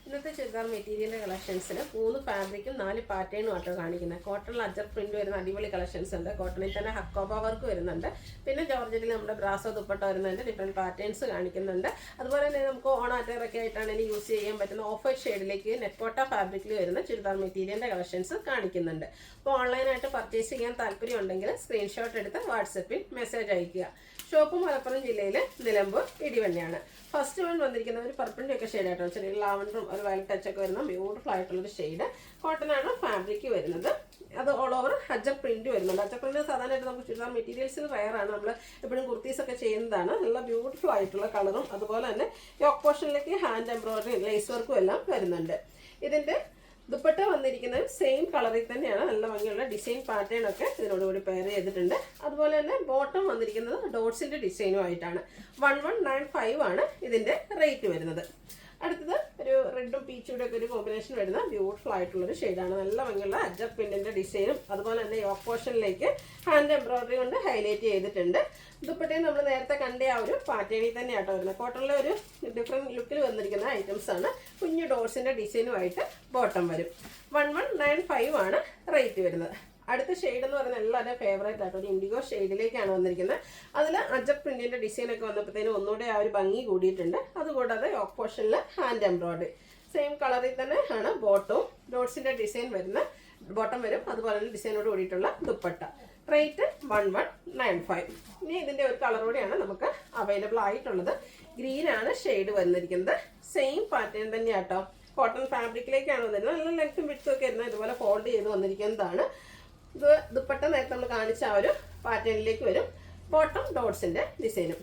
ഇന്നത്തെ ചുരിദാർ മെറ്റീരിയലിൻ്റെ കളക്ഷൻസിന് 3 ഫാബ്രിക്കും 4 പാറ്റേണും ആട്ടോ കാണിക്കുന്നത്. കോട്ടണിൽ അജർ പ്രിന്റ് വരുന്ന അടിപൊളി കളക്ഷൻസ് ഉണ്ട്. കോട്ടണിൽ തന്നെ ഹക്കോബ വർക്ക് വരുന്നുണ്ട്. പിന്നെ ജോർജറ്റിൽ നമ്മുടെ ബ്രാസോ ദുപ്പട്ട വരുന്നുണ്ട്. ഡിഫറെൻറ്റ് പാറ്റേൺസ് കാണിക്കുന്നുണ്ട്. അതുപോലെ തന്നെ നമുക്ക് ഓണാറ്ററൊക്കെ ആയിട്ടാണ് ഇനി യൂസ് ചെയ്യാൻ പറ്റുന്ന ഓഫ് വൈറ്റ് ഷെയ്ഡിലേക്ക് നെറ്റ്കോട്ട ഫാബ്രിക്കിൽ വരുന്ന ചുരിദാർ മെറ്റീരിയലിൻ്റെ കളക്ഷൻസ് കാണിക്കുന്നുണ്ട്. അപ്പോൾ ഓൺലൈനായിട്ട് പർച്ചേസ് ചെയ്യാൻ താല്പര്യം ഉണ്ടെങ്കിൽ സ്ക്രീൻഷോട്ട് എടുത്ത് വാട്സപ്പിൽ മെസ്സേജ് അയക്കുക. ഷോപ്പ് മലപ്പുറം ജില്ലയിലെ നിലമ്പൂർ ഇടിവണ്ണയാണ്. ഫസ്റ്റ് വൺ വന്നിരിക്കുന്നത് ഒരു പർപ്പിളിൻ്റെ ഒക്കെ ഷെയ്ഡ് ആയിട്ടോ. ചെറിയ ലാവൻഡറും ഒരു വയലറ്റ് ടച്ചൊക്കെ വരുന്ന ബ്യൂട്ടിഫുൾ ആയിട്ടുള്ളൊരു ഷെയ്ഡ്. കോട്ടനാണ് ഫാബ്രിക് വരുന്നത്. അത് ഓൾ ഓവർ അജർ പ്രിന്റ് വരുന്നുണ്ട്. അജർ പ്രിന്റ് സാധാരണയായിട്ട് നമുക്ക് ചുരിദാർ മെറ്റീരിയൽസിൽ റയറാണ്. നമ്മൾ എപ്പോഴും കുർത്തീസൊക്കെ ചെയ്യുന്നതാണ്. നല്ല ബ്യൂട്ടിഫുൾ ആയിട്ടുള്ള കളറും അതുപോലെ തന്നെ യോക്ക് പോർഷനിലേക്ക് ഹാൻഡ് എംബ്രോയിഡറി ലേസ് വർക്കും എല്ലാം വരുന്നുണ്ട്. ഇതിൻ്റെ ദുപ്പട്ട വന്നിരിക്കുന്നത് സെയിം കളറിൽ തന്നെയാണ്. നല്ല ഭംഗിയുള്ള ഡിസൈൻ പാറ്റേൺ ഒക്കെ ഇതിനോടുകൂടി പെയർ ചെയ്തിട്ടുണ്ട്. അതുപോലെ തന്നെ ബോട്ടം വന്നിരിക്കുന്നത് ഡോട്ട്സിൻ്റെ ഡിസൈനും ആയിട്ടാണ്. 1195 ആണ് ഇതിൻ്റെ റേറ്റ് വരുന്നത്. അടുത്തത് ഒരു റെഡും പീച്ചും ഒക്കെ ഒരു കോമ്പിനേഷൻ വരുന്ന ബ്യൂട്ടിഫുൾ ആയിട്ടുള്ളൊരു ഷെയ്ഡാണ്. നല്ല ഭംഗിയുള്ള അജർ പ്രിന്റിൻ്റെ ഡിസൈനും അതുപോലെ തന്നെ യോക്ക് പോർഷനിലേക്ക് ഹാൻഡ് എംബ്രോയിഡറി കൊണ്ട് ഹൈലൈറ്റ് ചെയ്തിട്ടുണ്ട്. ദുപ്പട്ടയും നമ്മൾ നേരത്തെ കണ്ട ആ ഒരു പാറ്റേണിൽ തന്നെയാട്ടോ വരുന്നത്. കോട്ടണിലെ ഒരു ഡിഫറെൻറ്റ് ലുക്കിൽ വന്നിരിക്കുന്ന ഐറ്റംസ് ആണ്. കുഞ്ഞു ഡോട്ട്സിൻ്റെ ഡിസൈനുമായിട്ട് ബോട്ടം വരും. 1195 ആണ് റേറ്റ് വരുന്നത്. അടുത്ത ഷെയ്ഡ് എന്ന് പറയുന്നത് എല്ലാവരുടെയും ഫേവറേറ്റ് ആയിട്ട് ഒരു ഇൻഡിഗോ ഷെയ്ഡിലേക്കാണ് വന്നിരിക്കുന്നത്. അതിൽ അജർ പ്രിന്റിൻ്റെ ഡിസൈനൊക്കെ വന്നപ്പോഴത്തേനും ഒന്നുകൂടെ ആ ഒരു ഭംഗി കൂടിയിട്ടുണ്ട്. അതുകൂടാതെ യോക്ക് പോർഷനിൽ ഹാൻഡ് എംബ്രോയിഡറി സെയിം കളറിൽ തന്നെ ആണ് ബോട്ടവും ഡോട്ട്സിൻ്റെ ഡിസൈൻ വരുന്ന ബോട്ടം വരും. അതുപോലെ തന്നെ ഡിസൈനോട് കൂടിയിട്ടുള്ള ദുപ്പട്ട. റേറ്റ് 1195. ഇനി ഇതിൻ്റെ ഒരു കളർ കൂടിയാണ് നമുക്ക് അവൈലബിൾ ആയിട്ടുള്ളത്. ഗ്രീനാണ് ഷെയ്ഡ് വന്നിരിക്കുന്നത്. സെയിം പാറ്റേൺ തന്നെയാട്ടോ. കോട്ടൺ ഫാബ്രിക്കിലേക്കാണ് വന്നിരുന്നത്. നല്ല ലെങ്ത്തും വിഡ്ത്തും ഒക്കെ ഇരുന്ന് ഇതുപോലെ ഫോൾഡ് ചെയ്ത് വന്നിരിക്കുന്നതാണ്. ഇത് ദുപ്പട്ട നേരത്തെ നമ്മൾ കാണിച്ച ആ ഒരു പാറ്റേണിലേക്ക് വരും. ബോട്ടം ഡോട്ട്സിൻ്റെ ഡിസൈനും.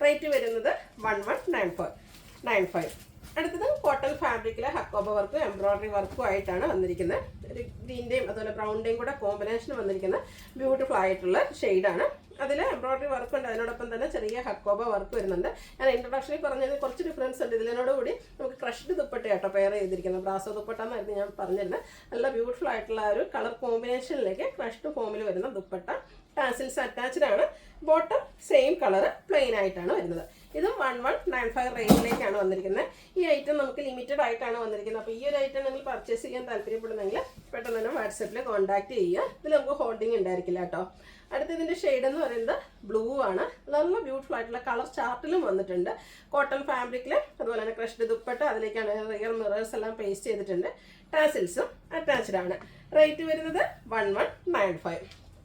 റേറ്റ് വരുന്നത് 1195. അടുത്തത് കോട്ടൺ ഫാബ്രിക്കിലെ ഹക്കോബ വർക്കും എംബ്രോയിഡറി വർക്കും ആയിട്ടാണ് വന്നിരിക്കുന്നത്. ഒരു ഗ്രീൻ്റെയും അതുപോലെ ബ്രൗണിൻ്റെയും കൂടെ കോമ്പിനേഷൻ വന്നിരിക്കുന്ന ബ്യൂട്ടിഫുൾ ആയിട്ടുള്ള ഷെയ്ഡാണ്. അതിൽ എംബ്രോയിഡറി വർക്ക് ഉണ്ട്. അതിനോടൊപ്പം തന്നെ ചെറിയ ഹക്കോബ വർക്ക് വരുന്നുണ്ട്. ഞാൻ ഇൻട്രൊഡക്ഷനിൽ പറഞ്ഞതിന് കുറച്ച് ഡിഫറൻസ് ഉണ്ട്. ഇതിനോടുകൂടി നമുക്ക് ക്രഷ്ഡ് ദുപ്പട്ടയാട്ടോ പെയർ ചെയ്തിരിക്കുന്നത്. ബ്രാസോ ദുപ്പട്ട എന്നായിരുന്നു ഞാൻ പറഞ്ഞിരുന്നത്. നല്ല ബ്യൂട്ടിഫുൾ ആയിട്ടുള്ള ഒരു കളർ കോമ്പിനേഷനിലേക്ക് ക്രഷ്ഡ് ഫോമിൽ വരുന്ന ദുപ്പട്ട. ടാസിൽസ് അറ്റാച്ച്ഡ് ആണ്. ബോട്ടം സെയിം കളർ പ്ലെയിൻ ആയിട്ടാണ് വരുന്നത്. ഇതും 1195 റേഞ്ചിലേക്കാണ് വന്നിരിക്കുന്നത്. ഈ ഐറ്റം നമുക്ക് ലിമിറ്റഡ് ആയിട്ടാണ് വന്നിരിക്കുന്നത്. അപ്പോൾ ഈ ഒരു ഐറ്റം നിങ്ങൾ പർച്ചേസ് ചെയ്യാൻ താല്പര്യപ്പെടുന്നെങ്കിൽ പെട്ടെന്ന് തന്നെ വാട്സപ്പിൽ കോൺടാക്ട് ചെയ്യുക. ഇതിൽ നമുക്ക് ഹോൾഡിംഗ് ഉണ്ടായിരിക്കില്ല കേട്ടോ. അടുത്തതിൻ്റെ ഷെയ്ഡ് എന്ന് പറയുന്നത് ബ്ലൂ ആണ്. നല്ല ബ്യൂട്ടിഫുൾ ആയിട്ടുള്ള കളർ ചാർട്ടിലും വന്നിട്ടുണ്ട്. കോട്ടൺ ഫാബ്രിക്കിൽ അതുപോലെ തന്നെ ക്രഷ്ഡ് ദുപ്പട്ട, അതിലേക്കാണ് റിയർ മിറേഴ്സ് എല്ലാം പേസ്റ്റ് ചെയ്തിട്ടുണ്ട്. ടാസിൽസും അറ്റാച്ച്ഡ് ആണ്. റേറ്റ് വരുന്നത് 1195.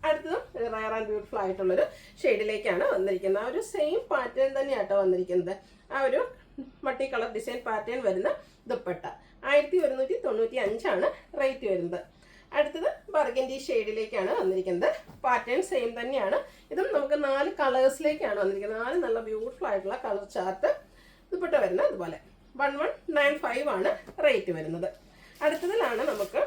അടുത്തതും റയർ ആൻഡ് ബ്യൂട്ടിഫുൾ ആയിട്ടുള്ളൊരു ഷെയ്ഡിലേക്കാണ് വന്നിരിക്കുന്നത്. ആ ഒരു സെയിം പാറ്റേൺ തന്നെയാട്ടോ വന്നിരിക്കുന്നത്. ആ ഒരു മൾട്ടി കളർ ഡിസൈൻ പാറ്റേൺ വരുന്ന ദുപ്പട്ട. 1195 ആണ് റേറ്റ് വരുന്നത്. അടുത്തത് ബർഗൻഡി ഷെയ്ഡിലേക്കാണ് വന്നിരിക്കുന്നത്. പാറ്റേൺ സെയിം തന്നെയാണ്. ഇതും നമുക്ക് 4 കളേഴ്സിലേക്കാണ് വന്നിരിക്കുന്നത്. 4 നല്ല ബ്യൂട്ടിഫുൾ ആയിട്ടുള്ള കളർ ചാർട്ട് ദുപ്പട്ട വരുന്നത്. അതുപോലെ 1195 ആണ് റേറ്റ് വരുന്നത്. അടുത്തതിലാണ് നമുക്ക്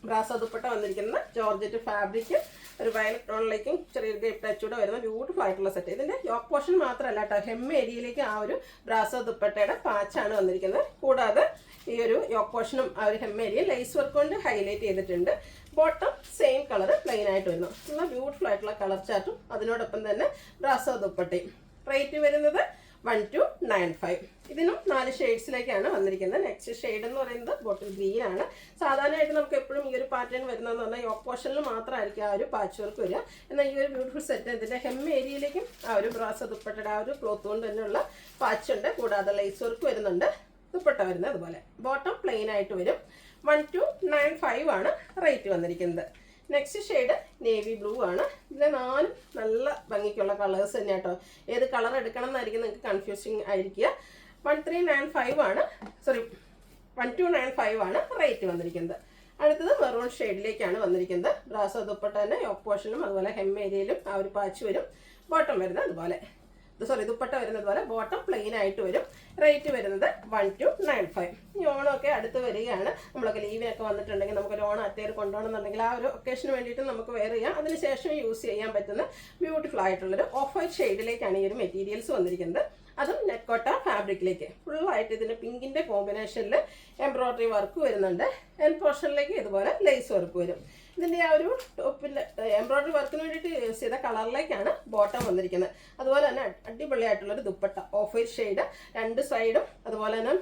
ബ്രാസോ ദുപ്പട്ട വന്നിരിക്കുന്നത്. ജോർജറ്റ് ഫാബ്രിക് ഒരു വയലറ്റ് ടോണിലേക്കും ചെറിയൊരു ഗ്രേപ്പ് ടച്ചൂടെ വരുന്ന ബ്യൂട്ടിഫുൾ ആയിട്ടുള്ള സെറ്റ്. ഇതിൻ്റെ യോക്ക് പോർഷൻ മാത്രമല്ല കേട്ടോ, ഹെം ഏരിയയിലേക്ക് ആ ഒരു ബ്രാസോ ദുപ്പട്ടയുടെ പാച്ചാണ് വന്നിരിക്കുന്നത്. കൂടാതെ ഈ ഒരു യോക്ക് പോർഷനും ആ ഒരു ഹെം ഏരിയ ലേസ് വർക്ക് കൊണ്ട് ഹൈലൈറ്റ് ചെയ്തിട്ടുണ്ട്. ബോട്ടം സെയിം കളർ പ്ലെയിൻ ആയിട്ട് വരുന്നു. നല്ല ബ്യൂട്ടിഫുൾ ആയിട്ടുള്ള കളർ ചാർട്ടും അതിനോടൊപ്പം തന്നെ ബ്രാസോ ദുപ്പട്ടയും. റേറ്റ് വരുന്നത് 1295. ഇതിനും 4 ഷെയ്ഡ്സിലേക്കാണ് വന്നിരിക്കുന്നത്. നെക്സ്റ്റ് ഷെയ്ഡ് എന്ന് പറയുന്നത് ബോട്ടിൽ ഗ്രീൻ ആണ്. സാധാരണയായിട്ട് നമുക്ക് എപ്പോഴും ഈ ഒരു പാറ്റേൺ വരുന്നതെന്ന് പറഞ്ഞാൽ യോക്ക് പോർഷനിൽ മാത്രമായിരിക്കും ആ ഒരു പാച്ച് വർക്ക് വരിക. എന്നാൽ ഈ ഒരു ബ്യൂട്ടിഫുൾ സെറ്റ് ഇതിൻ്റെ ഹെം ഏരിയയിലേക്കും ആ ഒരു ബ്രാസോ ദുപ്പട്ടയുടെ ആ ഒരു ക്ലോത്ത് കൊണ്ട് തന്നെയുള്ള പാച്ച് ഉണ്ട്. കൂടാതെ ലേസ് വർക്ക് വരുന്നുണ്ട്. ദുപ്പട്ട വരുന്നത് അതുപോലെ. ബോട്ടം പ്ലെയിൻ ആയിട്ട് വരും. 1295 ആണ് റേറ്റ് വന്നിരിക്കുന്നത്. നെക്സ്റ്റ് ഷെയ്ഡ് നേവി ബ്ലൂ ആണ്. ഇതിലെ 4 നല്ല ഭംഗിക്കുള്ള കളേഴ്സ് തന്നെ കേട്ടോ. ഏത് കളർ എടുക്കണം എന്നായിരിക്കും നിങ്ങൾക്ക് കൺഫ്യൂസിങ് ആയിരിക്കുക. 1395 ആണ് 1295 ആണ് റേറ്റ് വന്നിരിക്കുന്നത്. അടുത്തത് മെറൂൺ ഷെയ്ഡിലേക്കാണ് വന്നിരിക്കുന്നത്. ബ്രാസോ ദുപ്പട്ട തന്നെ യോക്ക് പോർഷനും അതുപോലെ ഹെം ഏരിയയിലും ആ ഒരു പാച്ച് വരും. ബോട്ടം വരുന്നത് അതുപോലെ ദുപ്പട്ട വരുന്നത് പോലെ ബോട്ടം പ്ലെയിൻ ആയിട്ട് വരും. റേറ്റ് വരുന്നത് 1295. ഈ ഓണമൊക്കെ അടുത്ത് വരികയാണ്. നമ്മളൊക്കെ ലീവിനൊക്കെ വന്നിട്ടുണ്ടെങ്കിൽ നമുക്കൊരു ഓണം അറ്റേർ കൊണ്ടുപോകണമെന്നുണ്ടെങ്കിൽ ആ ഒരു ഒക്കേഷന് വേണ്ടിയിട്ട് നമുക്ക് വെയർ ചെയ്യാം. അതിനുശേഷം യൂസ് ചെയ്യാൻ പറ്റുന്ന ബ്യൂട്ടിഫുൾ ആയിട്ടുള്ളൊരു ഓഫ് വൈറ്റ് ഷെയ്ഡിലേക്കാണ് ഈ ഒരു മെറ്റീരിയൽസ് വന്നിരിക്കുന്നത്. അതും നെറ്റ്കോട്ട ഫാബ്രിക്കിലേക്ക് ഫുള്ളായിട്ട് ഇതിന് പിങ്കിൻ്റെ കോമ്പിനേഷനിൽ എംബ്രോയിഡറി വർക്ക് വരുന്നുണ്ട്. എൻ പോർഷനിലേക്ക് ഇതുപോലെ ലേസ് വർക്ക് വരും. ഇതിൻ്റെ ആ ഒരു ടോപ്പിൻ്റെ എംബ്രോയ്ഡറി വർക്കിന് വേണ്ടിയിട്ട് യൂസ് ചെയ്ത കളറിലേക്കാണ് ബോട്ടം വന്നിരിക്കുന്നത്. അതുപോലെ തന്നെ അടിപൊളിയായിട്ടുള്ളൊരു ദുപ്പട്ട ഓഫ് വൈറ്റ് ഷെയ്ഡ്, രണ്ട് സൈഡും. അതുപോലെ തന്നെ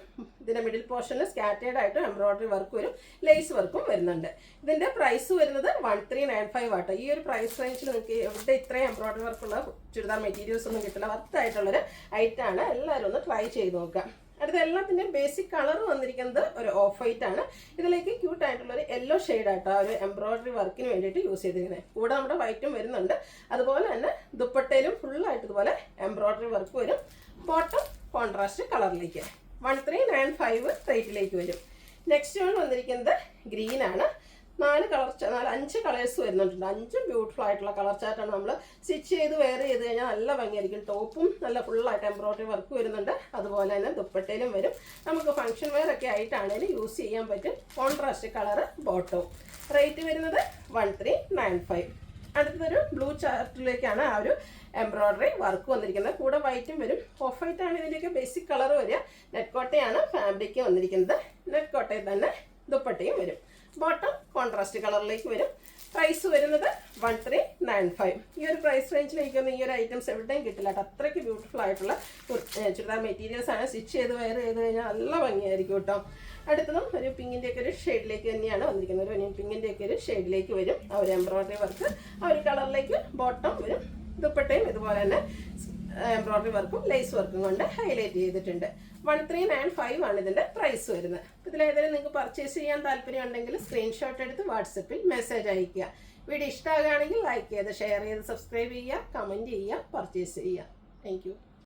ഇതിൻ്റെ മിഡിൽ പോർഷനിൽ സ്കാറ്റേഡ് ആയിട്ട് എംബ്രോയ്ഡറി വർക്ക് വരും, ലേസ് വർക്കും വരുന്നുണ്ട്. ഇതിൻ്റെ പ്രൈസ് വരുന്നത് 1395 ആട്ടോ. ഈ ഒരു പ്രൈസ് റേഞ്ചിൽ നിങ്ങൾക്ക് എവിടെ ഇത്രയും എംബ്രോയ്ഡറി വർക്കുള്ള ചുരിദാർ മെറ്റീരിയൽസ് ഒന്നും കിട്ടില്ല. വർത്തായിട്ടുള്ളൊരു ഐറ്റമാണ്. എല്ലാവരും ഒന്ന് ട്രൈ ചെയ്ത് നോക്കാം. അടുത്ത എല്ലാത്തിൻ്റെ ബേസിക് കളർ വന്നിരിക്കുന്നത് ഒരു ഓഫ് വൈറ്റ് ആണ്. ഇതിലേക്ക് ക്യൂട്ട് ആയിട്ടുള്ളൊരു യെല്ലോ ഷെയ്ഡ് ആട്ടോ ഒരു എംബ്രോയ്ഡറി വർക്കിന് വേണ്ടിയിട്ട് യൂസ് ചെയ്തിരിക്കുന്നത്. കൂടെ നമ്മുടെ വൈറ്റും വരുന്നുണ്ട്. അതുപോലെ തന്നെ ദുപ്പട്ടയിലും ഫുള്ളായിട്ട് ഇതുപോലെ എംബ്രോയ്ഡറി വർക്ക് വരും. ബോട്ടം കോൺട്രാസ്റ്റ് കളറിലേക്ക് 1395 റേറ്റിലേക്ക് വരും. നെക്സ്റ്റ് വൺ വന്നിരിക്കുന്നത് ഗ്രീൻ ആണ്. 5 കളേഴ്സ് വരുന്നുണ്ട്. 5 ബ്യൂട്ടിഫുൾ ആയിട്ടുള്ള കളർ ചാർട്ടാണ്. നമ്മൾ സ്റ്റിച്ച് ചെയ്ത് വെയർ ചെയ്ത് കഴിഞ്ഞാൽ നല്ല ഭംഗിയായിരിക്കും. ടോപ്പും നല്ല ഫുള്ളായിട്ട് എംബ്രോയ്ഡറി വർക്ക് വരുന്നുണ്ട്. അതുപോലെ തന്നെ ദുപ്പട്ടയിലും വരും. നമുക്ക് ഫംഗ്ഷൻ വെയർ ഒക്കെ ആയിട്ടാണെങ്കിലും യൂസ് ചെയ്യാൻ പറ്റും. Contrast colour ബോട്ടവും. റേറ്റ് വരുന്നത് 1395. അടുത്തൊരു ബ്ലൂ ചാർട്ടിലേക്കാണ് ആ ഒരു എംബ്രോയ്ഡറി വർക്ക് വന്നിരിക്കുന്നത്. കൂടെ വൈറ്റും വരും. ഓഫ് വൈറ്റ് ആണ് ഇതിൻ്റെയൊക്കെ ബേസിക് കളർ വരിക. നെറ്റ് കോട്ടയാണ് ഫാബ്രിക് വന്നിരിക്കുന്നത്. നെറ്റ് കോട്ടയിൽ തന്നെ ദുപ്പട്ടയും വരും. ബോട്ടം കോൺട്രാസ്റ്റ് കളറിലേക്ക് വരും. പ്രൈസ് വരുന്നത് 1395. ഈ ഒരു പ്രൈസ് റേഞ്ചിലേക്കൊന്നും ഈ ഒരു ഐറ്റംസ് എവിടെയും കിട്ടില്ല കേട്ടോ. അത്രയ്ക്ക് ബ്യൂട്ടിഫുൾ ആയിട്ടുള്ള ചുരിദാർ മെറ്റീരിയൽസ് ആണ്. സ്റ്റിച്ച് ചെയ്ത് വെയർ ചെയ്ത് കഴിഞ്ഞാൽ നല്ല ഭംഗിയായിരിക്കും കേട്ടോ. അടുത്തതും ഒരു പിങ്കിൻ്റെയൊക്കെ ഒരു ഷെയ്ഡിലേക്ക് തന്നെയാണ് വന്നിരിക്കുന്നത്. ഒരു ഒനിയൻ പിങ്കിൻ്റെയൊക്കെ ഒരു ഷെയ്ഡിലേക്ക് വരും ആ ഒരു എംബ്രോയ്ഡറി വർക്ക്. ആ ഒരു കളറിലേക്ക് ബോട്ടം വരും. ദുപ്പട്ടയും ഇതുപോലെ തന്നെ എംബ്രോയ്ഡറി വർക്കും ലേസ് വർക്കും കൊണ്ട് ഹൈലൈറ്റ് ചെയ്തിട്ടുണ്ട്. 1395 ആണ് ഇതിൻ്റെ പ്രൈസ് വരുന്നത്. ഇതിലേതെങ്കിലും നിങ്ങൾക്ക് പർച്ചേസ് ചെയ്യാൻ താല്പര്യം ഉണ്ടെങ്കിൽ സ്ക്രീൻഷോട്ട് എടുത്ത് വാട്സപ്പിൽ മെസ്സേജ് അയയ്ക്കുക. വീഡിയോ ഇഷ്ടമാകുകയാണെങ്കിൽ ലൈക്ക് ചെയ്ത് ഷെയർ ചെയ്ത് സബ്സ്ക്രൈബ് ചെയ്യുക, കമൻറ്റ് ചെയ്യുക, പർച്ചേസ് ചെയ്യുക. Thank you.